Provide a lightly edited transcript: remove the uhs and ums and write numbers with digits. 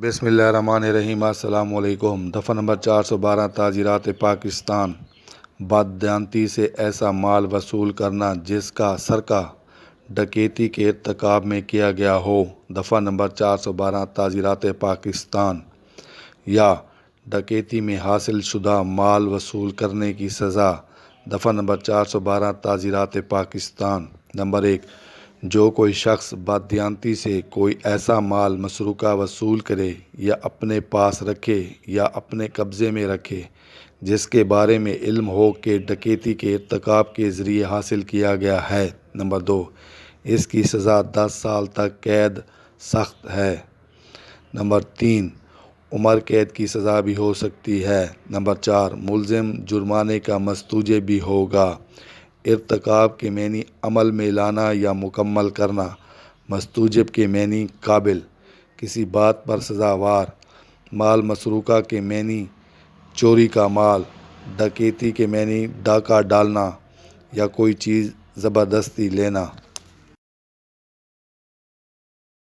بسم اللہ الرحمن الرحیم۔ السلام علیکم۔ دفعہ نمبر 412 تعزیرات پاکستان۔ بددیانتی سے ایسا مال وصول کرنا جس کا سرقہ ڈکیتی کے ارتکاب میں کیا گیا ہو۔ دفعہ نمبر 412 تعزیرات پاکستان۔ یا ڈکیتی میں حاصل شدہ مال وصول کرنے کی سزا۔ دفعہ نمبر 412 تعزیرات پاکستان۔ نمبر 1، جو کوئی شخص بددیانتی سے کوئی ایسا مال مسروقہ وصول کرے یا اپنے پاس رکھے یا اپنے قبضے میں رکھے جس کے بارے میں علم ہو کہ ڈکیتی کے ارتکاب کے ذریعے حاصل کیا گیا ہے۔ نمبر 2، اس کی سزا 10 سال تک قید سخت ہے۔ نمبر 3، عمر قید کی سزا بھی ہو سکتی ہے۔ نمبر 4، ملزم جرمانے کا مستوجب بھی ہوگا۔ ارتکاب کے معنی عمل میں لانا یا مکمل کرنا۔ مستوجب کے معنی قابل، کسی بات پر سزاوار۔ مال مسروقہ کے معنی چوری کا مال۔ ڈکیتی کے معنی ڈاکہ ڈالنا یا کوئی چیز زبردستی لینا۔